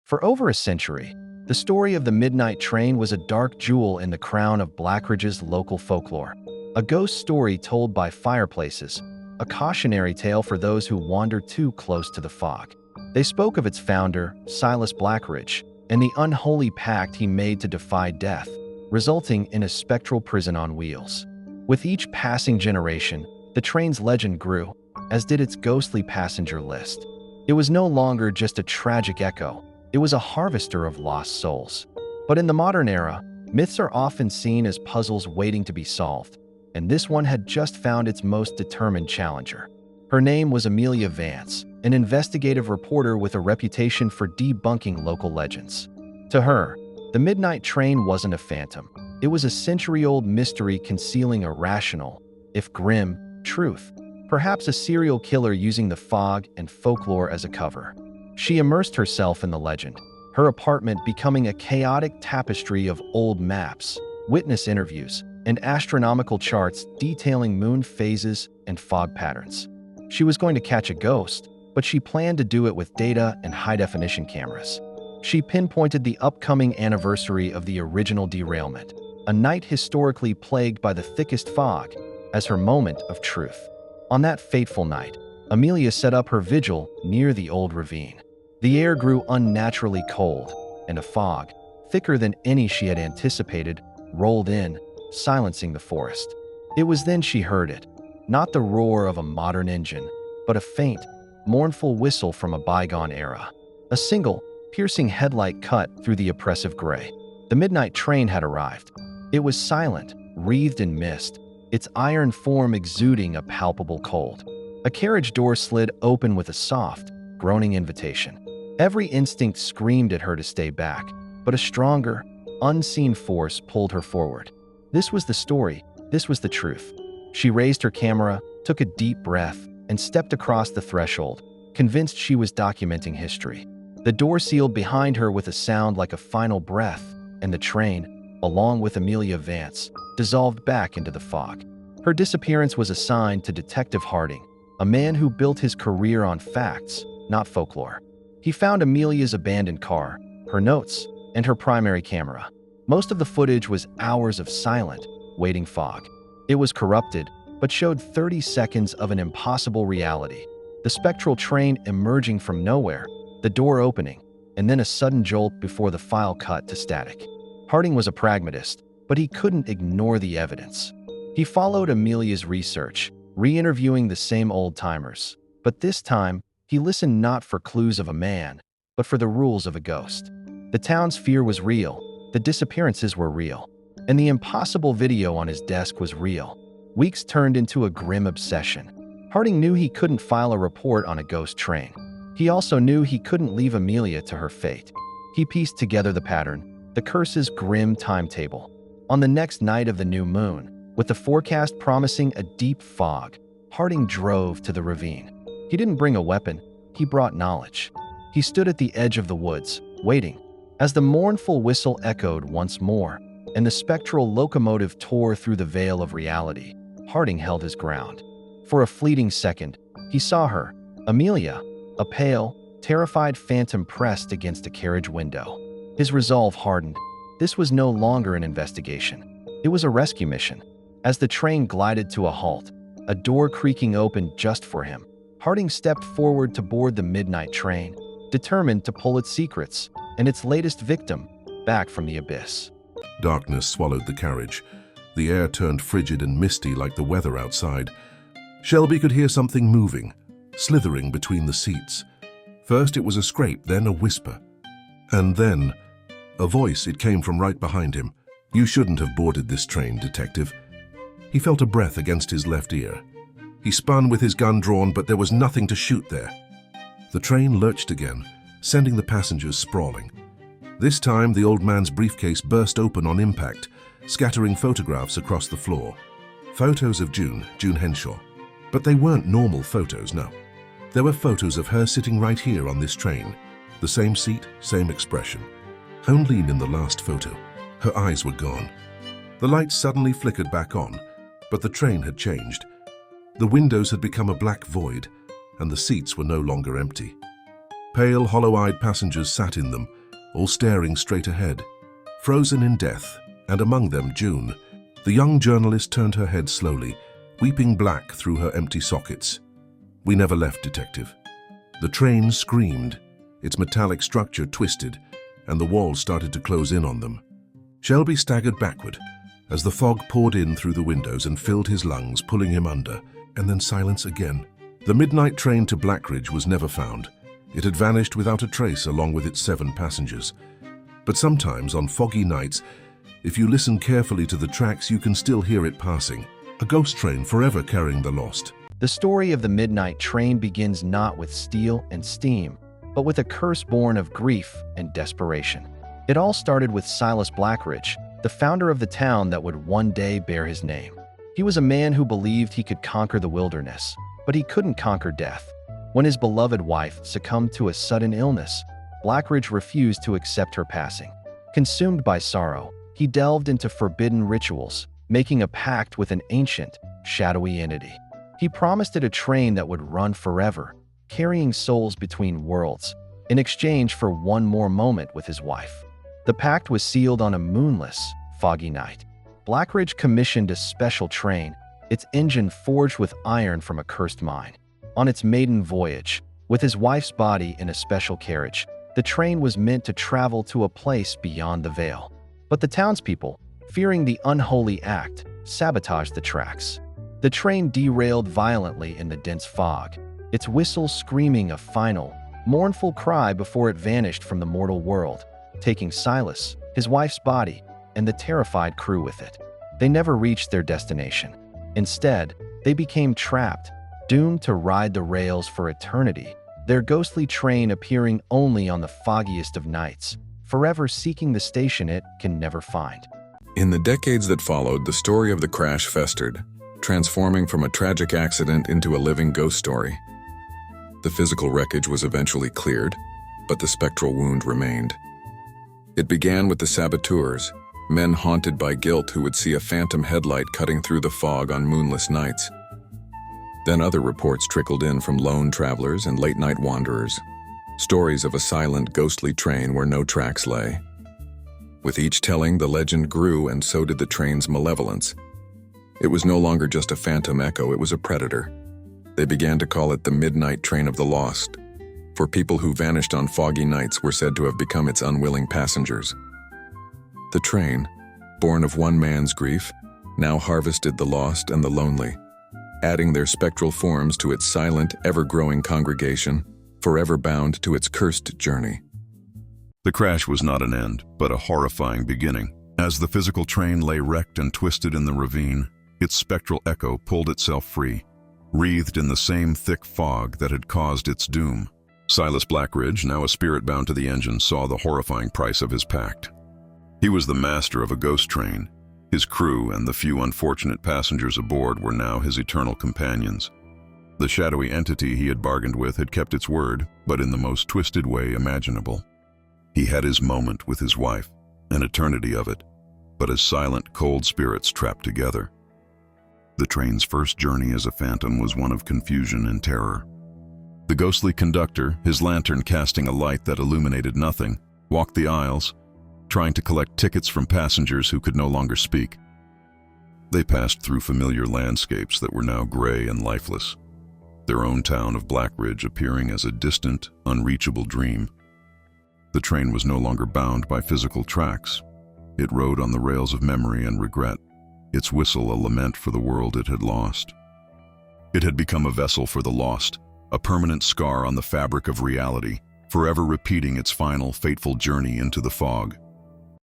For over a century, the story of the Midnight Train was a dark jewel in the crown of Blackridge's local folklore. A ghost story told by fireplaces, a cautionary tale for those who wander too close to the fog. They spoke of its founder, Silas Blackridge, and the unholy pact he made to defy death, resulting in a spectral prison on wheels. With each passing generation, the train's legend grew, as did its ghostly passenger list. It was no longer just a tragic echo, it was a harvester of lost souls. But in the modern era, myths are often seen as puzzles waiting to be solved, and this one had just found its most determined challenger. Her name was Amelia Vance, an investigative reporter with a reputation for debunking local legends. To her, the Midnight Train wasn't a phantom. It was a century-old mystery concealing a rational, if grim, truth. Perhaps a serial killer using the fog and folklore as a cover. She immersed herself in the legend, her apartment becoming a chaotic tapestry of old maps, witness interviews, and astronomical charts detailing moon phases and fog patterns. She was going to catch a ghost, but she planned to do it with data and high-definition cameras. She pinpointed the upcoming anniversary of the original derailment, a night historically plagued by the thickest fog, as her moment of truth. On that fateful night, Amelia set up her vigil near the old ravine. The air grew unnaturally cold, and a fog, thicker than any she had anticipated, rolled in, silencing the forest. It was then she heard it, not the roar of a modern engine, but a faint, mournful whistle from a bygone era. A single, piercing headlight cut through the oppressive gray. The Midnight Train had arrived. It was silent, wreathed in mist, its iron form exuding a palpable cold. A carriage door slid open with a soft, groaning invitation. Every instinct screamed at her to stay back, but a stronger, unseen force pulled her forward. This was the story, this was the truth. She raised her camera, took a deep breath, and stepped across the threshold, convinced she was documenting history. The door sealed behind her with a sound like a final breath, and the train, along with Amelia Vance, dissolved back into the fog. Her disappearance was assigned to Detective Harding, a man who built his career on facts, not folklore. He found Amelia's abandoned car, her notes, and her primary camera. Most of the footage was hours of silent, waiting fog. It was corrupted, but showed 30 seconds of an impossible reality. The spectral train emerging from nowhere, the door opening, and then a sudden jolt before the file cut to static. Harding was a pragmatist, but he couldn't ignore the evidence. He followed Amelia's research, re-interviewing the same old-timers. But this time, he listened not for clues of a man, but for the rules of a ghost. The town's fear was real, the disappearances were real, and the impossible video on his desk was real. Weeks turned into a grim obsession. Harding knew he couldn't file a report on a ghost train. He also knew he couldn't leave Amelia to her fate. He pieced together the pattern, the curse's grim timetable. On the next night of the new moon, with the forecast promising a deep fog, Harding drove to the ravine. He didn't bring a weapon, he brought knowledge. He stood at the edge of the woods, waiting. As the mournful whistle echoed once more, and the spectral locomotive tore through the veil of reality, Harding held his ground. For a fleeting second, he saw her, Amelia, a pale, terrified phantom pressed against a carriage window. His resolve hardened. This was no longer an investigation. It was a rescue mission. As the train glided to a halt, a door creaking open just for him, Harding stepped forward to board the Midnight Train, determined to pull its secrets and its latest victim back from the abyss. Darkness swallowed the carriage. The air turned frigid and misty like the weather outside. Shelby could hear something moving, slithering between the seats. First it was a scrape, then a whisper. And then, a voice. It came from right behind him. "You shouldn't have boarded this train, Detective." He felt a breath against his left ear. He spun with his gun drawn, but there was nothing to shoot there. The train lurched again, sending the passengers sprawling. This time, the old man's briefcase burst open on impact, scattering photographs across the floor. Photos of June Henshaw. But they weren't normal photos, no. There were photos of her sitting right here on this train. The same seat, same expression. Only in the last photo, her eyes were gone. The lights suddenly flickered back on, but the train had changed. The windows had become a black void, and the seats were no longer empty. Pale, hollow-eyed passengers sat in them, all staring straight ahead, frozen in death, and among them June. The young journalist turned her head slowly, weeping black through her empty sockets. "We never left, Detective." The train screamed, its metallic structure twisted, and the walls started to close in on them. Shelby staggered backward as the fog poured in through the windows and filled his lungs, pulling him under, and then silence again. The midnight train to Blackridge was never found. It had vanished without a trace along with its 7 passengers. But sometimes, on foggy nights, if you listen carefully to the tracks, you can still hear it passing. A ghost train forever carrying the lost. The story of the midnight train begins not with steel and steam, but with a curse born of grief and desperation. It all started with Silas Blackridge, the founder of the town that would one day bear his name. He was a man who believed he could conquer the wilderness, but he couldn't conquer death. When his beloved wife succumbed to a sudden illness, Blackridge refused to accept her passing. Consumed by sorrow, he delved into forbidden rituals, making a pact with an ancient, shadowy entity. He promised it a train that would run forever, carrying souls between worlds, in exchange for one more moment with his wife. The pact was sealed on a moonless, foggy night. Blackridge commissioned a special train, its engine forged with iron from a cursed mine. On its maiden voyage, with his wife's body in a special carriage, the train was meant to travel to a place beyond the veil. But the townspeople, fearing the unholy act, sabotaged the tracks. The train derailed violently in the dense fog, its whistle screaming a final, mournful cry before it vanished from the mortal world, taking Silas, his wife's body, and the terrified crew with it. They never reached their destination. Instead, they became trapped, doomed to ride the rails for eternity, their ghostly train appearing only on the foggiest of nights, forever seeking the station it can never find. In the decades that followed, the story of the crash festered, transforming from a tragic accident into a living ghost story. The physical wreckage was eventually cleared, but the spectral wound remained. It began with the saboteurs, men haunted by guilt who would see a phantom headlight cutting through the fog on moonless nights. Then other reports trickled in from lone travelers and late-night wanderers, stories of a silent, ghostly train where no tracks lay. With each telling, the legend grew, and so did the train's malevolence. It was no longer just a phantom echo, it was a predator. They began to call it the Midnight Train of the Lost, for people who vanished on foggy nights were said to have become its unwilling passengers. The train, born of one man's grief, now harvested the lost and the lonely, adding their spectral forms to its silent, ever-growing congregation, forever bound to its cursed journey. The crash was not an end, but a horrifying beginning. As the physical train lay wrecked and twisted in the ravine, its spectral echo pulled itself free, wreathed in the same thick fog that had caused its doom. Silas Blackridge, now a spirit bound to the engine, saw the horrifying price of his pact. He was the master of a ghost train. His crew and the few unfortunate passengers aboard were now his eternal companions. The shadowy entity he had bargained with had kept its word, but in the most twisted way imaginable. He had his moment with his wife, an eternity of it, but as silent, cold spirits trapped together. The train's first journey as a phantom was one of confusion and terror. The ghostly conductor, his lantern casting a light that illuminated nothing, walked the aisles, trying to collect tickets from passengers who could no longer speak. They passed through familiar landscapes that were now gray and lifeless, their own town of Blackridge appearing as a distant, unreachable dream. The train was no longer bound by physical tracks. It rode on the rails of memory and regret, its whistle a lament for the world it had lost. It had become a vessel for the lost, a permanent scar on the fabric of reality, forever repeating its final, fateful journey into the fog.